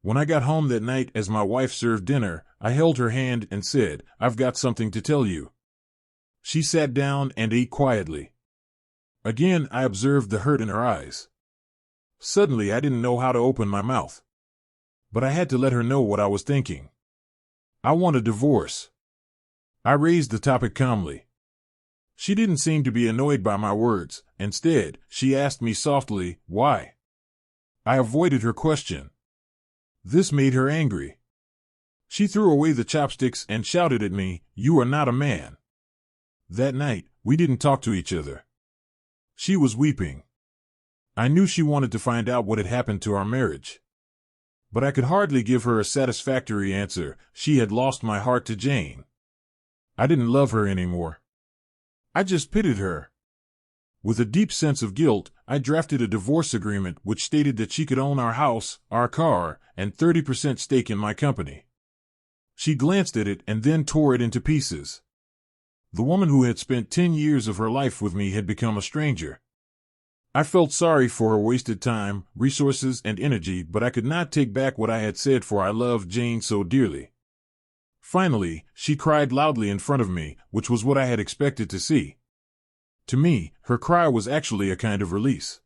When I got home that night as my wife served dinner, I held her hand and said, "I've got something to tell you." She sat down and ate quietly. Again, I observed the hurt in her eyes. Suddenly, I didn't know how to open my mouth. But I had to let her know what I was thinking. I want a divorce. I raised the topic calmly. She didn't seem to be annoyed by my words. Instead, she asked me softly, "Why?" I avoided her question. This made her angry. She threw away the chopsticks and shouted at me, "You are not a man." That night, we didn't talk to each other. She was weeping. I knew she wanted to find out what had happened to our marriage. But I could hardly give her a satisfactory answer. She had lost my heart to Jane. I didn't love her anymore. I just pitied her. With a deep sense of guilt, I drafted a divorce agreement which stated that she could own our house, our car, and 30% stake in my company. She glanced at it and then tore it into pieces. The woman who had spent 10 years of her life with me had become a stranger. I felt sorry for her wasted time, resources, and energy, but I could not take back what I had said, for I loved Jane so dearly. Finally, she cried loudly in front of me, which was what I had expected to see. To me, her cry was actually a kind of release.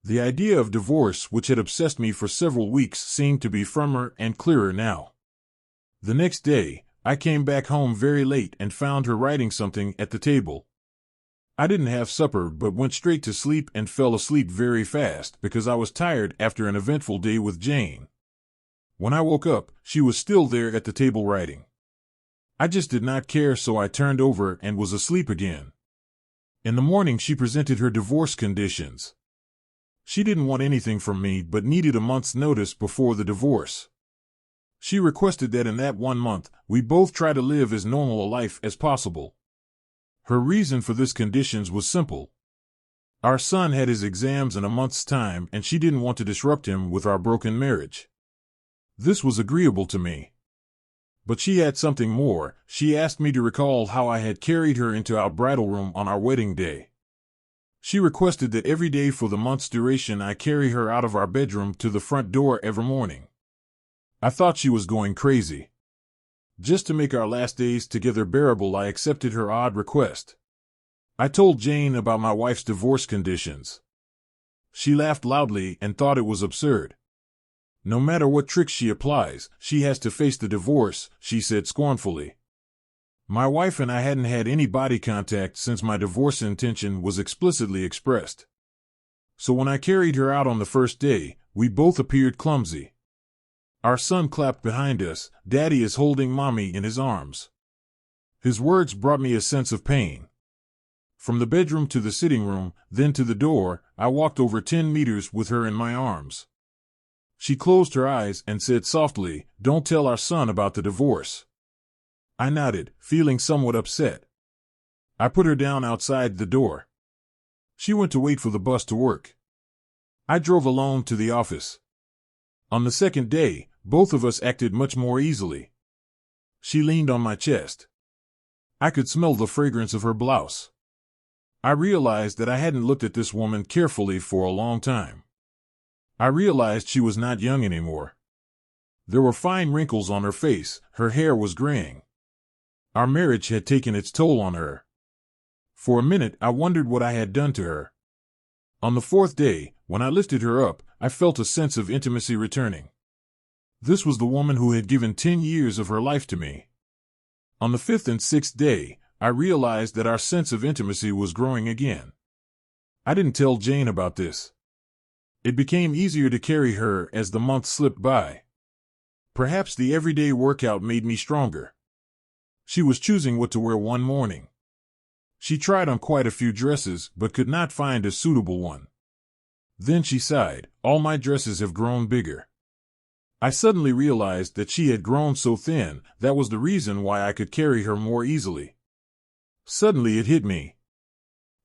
The idea of divorce, which had obsessed me for several weeks, seemed to be firmer and clearer now. The next day, I came back home very late and found her writing something at the table. I didn't have supper but went straight to sleep and fell asleep very fast because I was tired after an eventful day with Jane. When I woke up, she was still there at the table writing. I just did not care, so I turned over and was asleep again. In the morning, she presented her divorce conditions. She didn't want anything from me but needed a month's notice before the divorce. She requested that in that 1 month, we both try to live as normal a life as possible. Her reason for this conditions was simple. Our son had his exams in a month's time, and she didn't want to disrupt him with our broken marriage. This was agreeable to me. But she had something more. She asked me to recall how I had carried her into our bridal room on our wedding day. She requested that every day for the month's duration I carry her out of our bedroom to the front door every morning. I thought she was going crazy. Just to make our last days together bearable, I accepted her odd request. I told Jane about my wife's divorce conditions. She laughed loudly and thought it was absurd. No matter what tricks she applies, she has to face the divorce, she said scornfully. My wife and I hadn't had any body contact since my divorce intention was explicitly expressed. So when I carried her out on the first day, we both appeared clumsy. Our son clapped behind us. "Daddy is holding Mommy in his arms." His words brought me a sense of pain. From the bedroom to the sitting room, then to the door, I walked over 10 meters with her in my arms. She closed her eyes and said softly, "Don't tell our son about the divorce." I nodded, feeling somewhat upset. I put her down outside the door. She went to wait for the bus to work. I drove alone to the office. On the second day, both of us acted much more easily. She leaned on my chest. I could smell the fragrance of her blouse. I realized that I hadn't looked at this woman carefully for a long time. I realized she was not young anymore. There were fine wrinkles on her face, her hair was graying. Our marriage had taken its toll on her. For a minute, I wondered what I had done to her. On the 4th day, when I lifted her up, I felt a sense of intimacy returning. This was the woman who had given 10 years of her life to me. On the 5th and 6th day, I realized that our sense of intimacy was growing again. I didn't tell Jane about this. It became easier to carry her as the months slipped by. Perhaps the everyday workout made me stronger. She was choosing what to wear one morning. She tried on quite a few dresses, but could not find a suitable one. Then she sighed, "All my dresses have grown bigger." I suddenly realized that she had grown so thin. That was the reason why I could carry her more easily. Suddenly it hit me.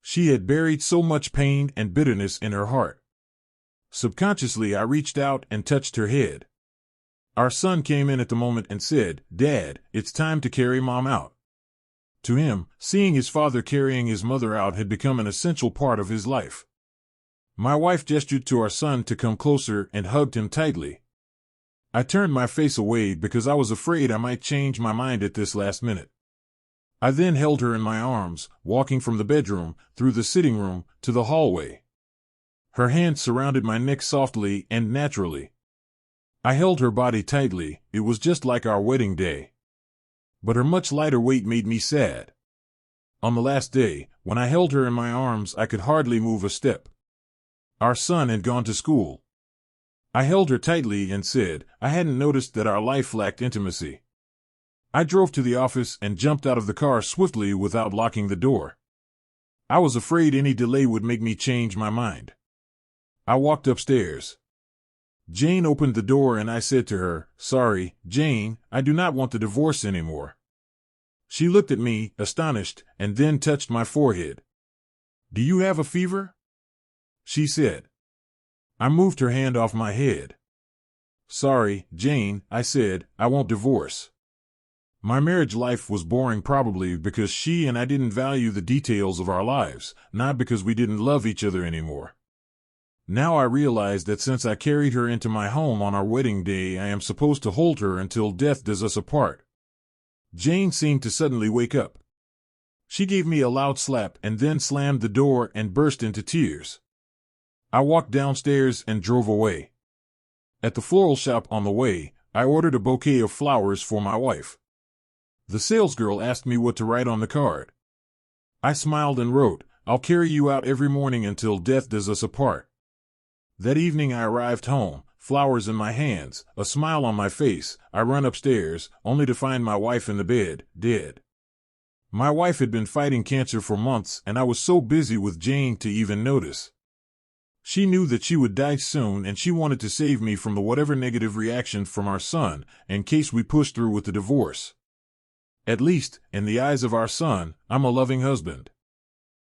She had buried so much pain and bitterness in her heart. Subconsciously, I reached out and touched her head. Our son came in at the moment and said, "Dad, it's time to carry Mom out." To him, seeing his father carrying his mother out had become an essential part of his life. My wife gestured to our son to come closer and hugged him tightly. I turned my face away because I was afraid I might change my mind at this last minute. I then held her in my arms, walking from the bedroom, through the sitting room, to the hallway. Her hands surrounded my neck softly and naturally. I held her body tightly. It was just like our wedding day. But her much lighter weight made me sad. On the last day, when I held her in my arms, I could hardly move a step. Our son had gone to school. I held her tightly and said, I hadn't noticed that our life lacked intimacy. I drove to the office and jumped out of the car swiftly without locking the door. I was afraid any delay would make me change my mind. I walked upstairs. Jane opened the door and I said to her, Sorry, Jane, I do not want the divorce anymore. She looked at me, astonished, and then touched my forehead. Do you have a fever? She said. I moved her hand off my head. Sorry, Jane, I said, I won't divorce. My marriage life was boring probably because she and I didn't value the details of our lives, not because we didn't love each other anymore. Now I realize that since I carried her into my home on our wedding day, I am supposed to hold her until death does us apart. Jane seemed to suddenly wake up. She gave me a loud slap and then slammed the door and burst into tears. I walked downstairs and drove away. At the floral shop on the way, I ordered a bouquet of flowers for my wife. The salesgirl asked me what to write on the card. I smiled and wrote, I'll carry you out every morning until death does us apart. That evening I arrived home, flowers in my hands, a smile on my face. I run upstairs, only to find my wife in the bed, dead. My wife had been fighting cancer for months, and I was so busy with Jane to even notice. She knew that she would die soon, and she wanted to save me from the whatever negative reaction from our son, in case we pushed through with the divorce. At least, in the eyes of our son, I'm a loving husband.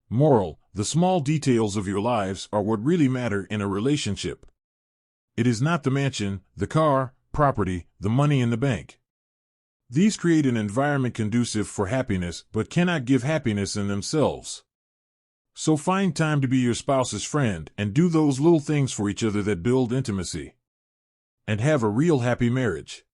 Moral: the small details of your lives are what really matter in a relationship. It is not the mansion, the car, property, the money in the bank. These create an environment conducive for happiness, but cannot give happiness in themselves. So find time to be your spouse's friend and do those little things for each other that build intimacy. And have a real happy marriage.